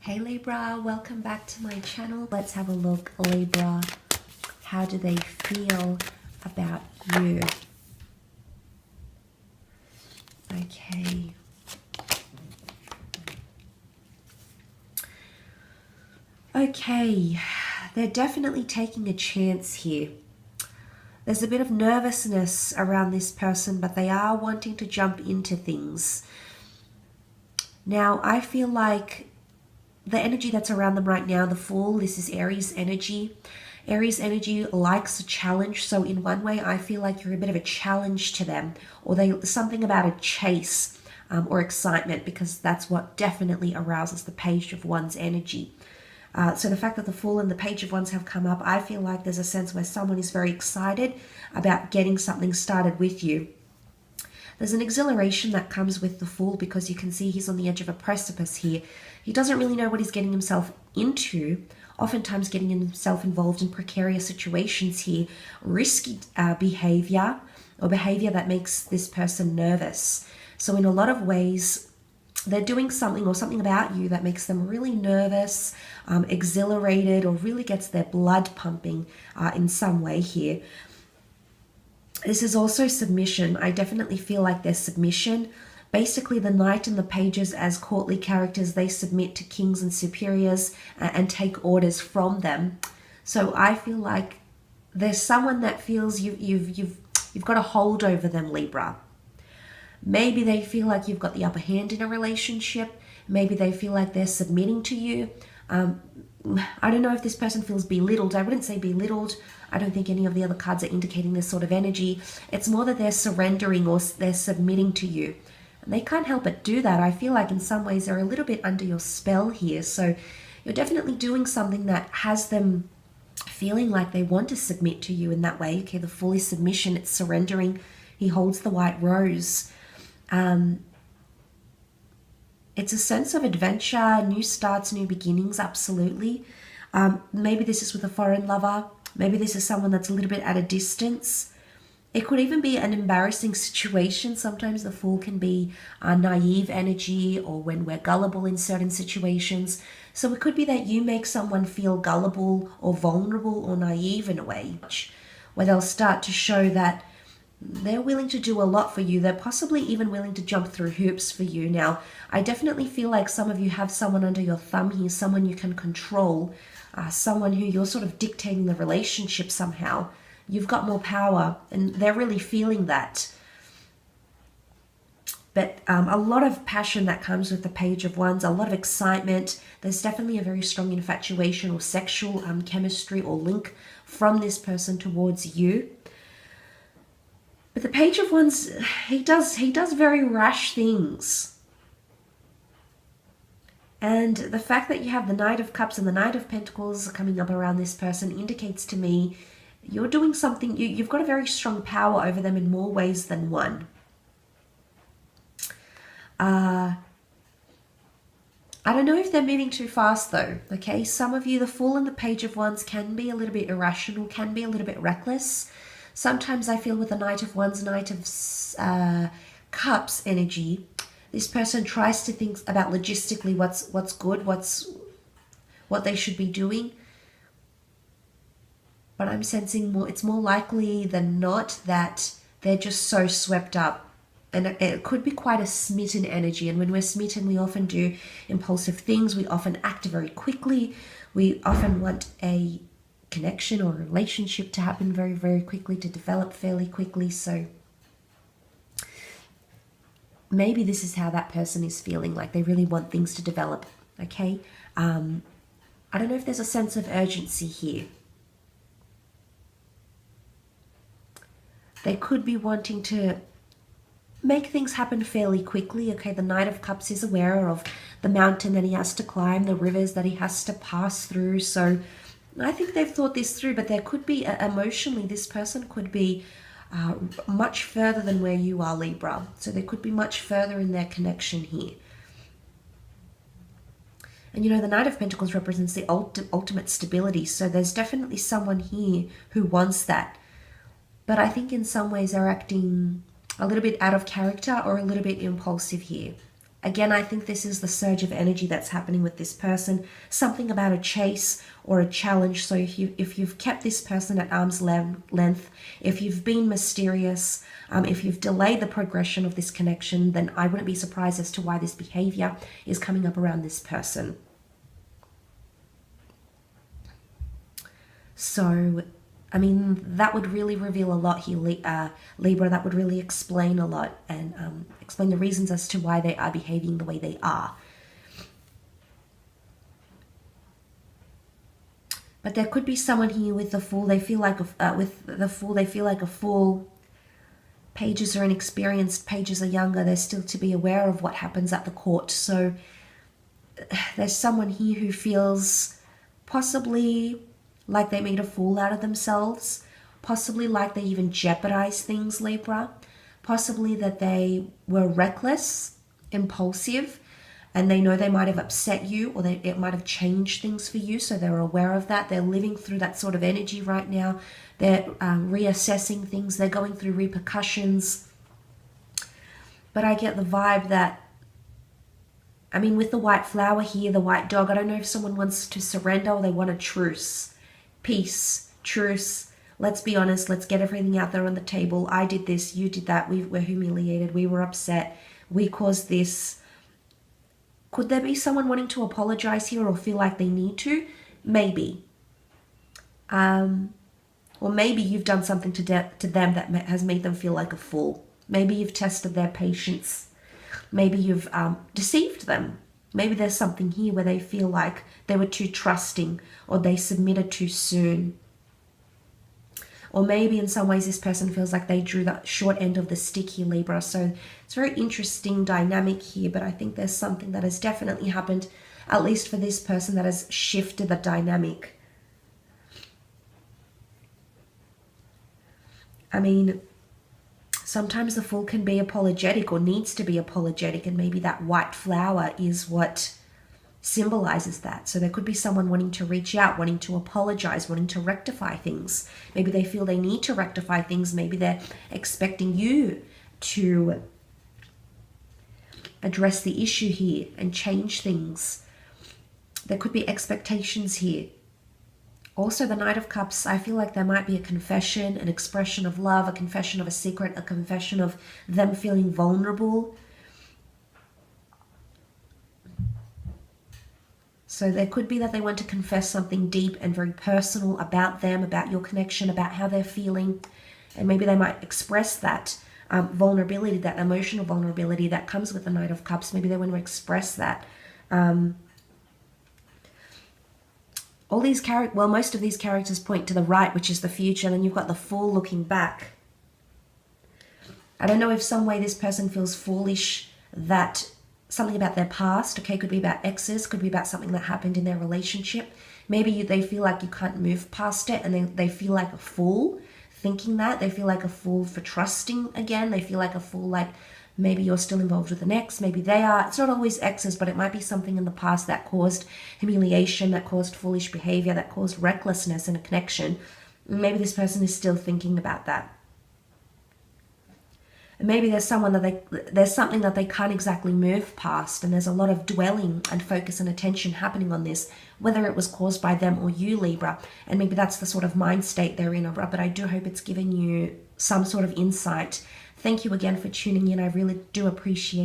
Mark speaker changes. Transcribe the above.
Speaker 1: Hey Libra, welcome back to my channel. Let's have a look, Libra. How do they feel about you? Okay. Okay, they're definitely taking a chance here. There's a bit of nervousness around this person, but they are wanting to jump into things. Now, I feel like the energy that's around them right now, the Fool, this is Aries energy. Aries energy likes a challenge. So in one way, I feel like you're a bit of a challenge to them, or something about a chase or excitement, because that's what definitely arouses the Page of Wands energy. So the fact that the Fool and the Page of Wands have come up, I feel like there's a sense where someone is very excited about getting something started with you. There's an exhilaration that comes with the Fool because you can see he's on the edge of a precipice here. He doesn't really know what he's getting himself into, oftentimes getting himself involved in precarious situations here, risky behavior, or behavior that makes this person nervous. So in a lot of ways, they're doing something or something about you that makes them really nervous, exhilarated, or really gets their blood pumping in some way here. This is also submission. I definitely feel like there's submission. Basically, the Knight and the Pages as courtly characters, they submit to kings and superiors and take orders from them. So I feel like there's someone that feels you've got a hold over them, Libra. Maybe they feel like you've got the upper hand in a relationship. Maybe they feel like they're submitting to you. I don't know if this person feels belittled. I wouldn't say belittled. I don't think any of the other cards are indicating this sort of energy. It's more that they're surrendering or they're submitting to you. And they can't help but do that. I feel like in some ways they're a little bit under your spell here. So you're definitely doing something that has them feeling like they want to submit to you in that way. Okay, the Fool is submission. It's surrendering. He holds the white rose. It's a sense of adventure, new starts, new beginnings, absolutely. Maybe this is with a foreign lover. Maybe this is someone that's a little bit at a distance. It could even be an embarrassing situation. Sometimes the Fool can be a naive energy, or when we're gullible in certain situations. So it could be that you make someone feel gullible or vulnerable or naive in a way, where they'll start to show that they're willing to do a lot for you. They're possibly even willing to jump through hoops for you. Now, I definitely feel like some of you have someone under your thumb here, someone you can control, someone who you're sort of dictating the relationship somehow. You've got more power, and they're really feeling that. But a lot of passion that comes with the Page of Wands, a lot of excitement. There's definitely a very strong infatuation or sexual chemistry or link from this person towards you. But the Page of Wands, he does very rash things. And the fact that you have the Knight of Cups and the Knight of Pentacles coming up around this person indicates to me you're doing something, you've got a very strong power over them in more ways than one. I don't know if they're moving too fast though, okay? Some of you, the Fool and the Page of Wands can be a little bit irrational, can be a little bit reckless. Sometimes I feel with the Knight of Wands, Knight of Cups energy, this person tries to think about logistically what's good, what they should be doing. But I'm sensing it's more likely than not that they're just so swept up. And it could be quite a smitten energy. And when we're smitten, we often do impulsive things. We often act very quickly. We often want a connection or relationship to happen very, very quickly, to develop fairly quickly. So maybe this is how that person is feeling, like they really want things to develop, okay? I don't know if there's a sense of urgency here. They could be wanting to make things happen fairly quickly, okay? The Knight of Cups is aware of the mountain that he has to climb, the rivers that he has to pass through. So I think they've thought this through, but there could be, emotionally, this person could be much further than where you are, Libra. So they could be much further in their connection here. And you know, the Knight of Pentacles represents the ultimate stability. So there's definitely someone here who wants that. But I think in some ways they're acting a little bit out of character or a little bit impulsive here. Again, I think this is the surge of energy that's happening with this person. Something about a chase or a challenge. So if you've kept this person at arm's length, if you've been mysterious, if you've delayed the progression of this connection, then I wouldn't be surprised as to why this behavior is coming up around this person. So, I mean, that would really reveal a lot here, Libra. That would really explain a lot and explain the reasons as to why they are behaving the way they are. But there could be someone here with the Fool. They feel like they feel like a fool. Pages are inexperienced. Pages are younger. They're still to be aware of what happens at the court. So there's someone here who feels possibly like they made a fool out of themselves, possibly like they even jeopardized things, Libra, possibly that they were reckless, impulsive, and they know they might have upset you, or it might have changed things for you, so they're aware of that. They're living through that sort of energy right now. They're reassessing things. They're going through repercussions. But I get the vibe that, I mean, with the white flower here, the white dog, I don't know if someone wants to surrender or they want a truce. Peace, truce, let's be honest, let's get everything out there on the table. I did this, you did that, we were humiliated, we were upset, we caused this. Could there be someone wanting to apologize here or feel like they need to? Maybe. Or maybe you've done something to them that has made them feel like a fool. Maybe you've tested their patience. Maybe you've deceived them. Maybe there's something here where they feel like they were too trusting or they submitted too soon. Or maybe in some ways this person feels like they drew the short end of the stick here, Libra. So it's a very interesting dynamic here, but I think there's something that has definitely happened, at least for this person, that has shifted the dynamic. I mean, sometimes the Fool can be apologetic or needs to be apologetic, and maybe that white flower is what symbolizes that. So there could be someone wanting to reach out, wanting to apologize, wanting to rectify things. Maybe they feel they need to rectify things. Maybe they're expecting you to address the issue here and change things. There could be expectations here. Also, the Knight of Cups, I feel like there might be a confession, an expression of love, a confession of a secret, a confession of them feeling vulnerable. So there could be that they want to confess something deep and very personal about them, about your connection, about how they're feeling. And maybe they might express that vulnerability, that emotional vulnerability that comes with the Knight of Cups. Maybe they want to express that. All these most of these characters point to the right, which is the future, and then you've got the Fool looking back. I don't know if some way this person feels foolish, that something about their past, okay, could be about exes, could be about something that happened in their relationship. Maybe they feel like you can't move past it, and they feel like a fool thinking that. They feel like a fool for trusting again. They feel like a fool, like maybe you're still involved with an ex, maybe they are. It's not always exes, but it might be something in the past that caused humiliation, that caused foolish behavior, that caused recklessness in a connection. Maybe this person is still thinking about that. And maybe there's something that they can't exactly move past, and there's a lot of dwelling and focus and attention happening on this, whether it was caused by them or you, Libra. And maybe that's the sort of mind state they're in, but I do hope it's given you some sort of insight. Thank you again for tuning in. I really do appreciate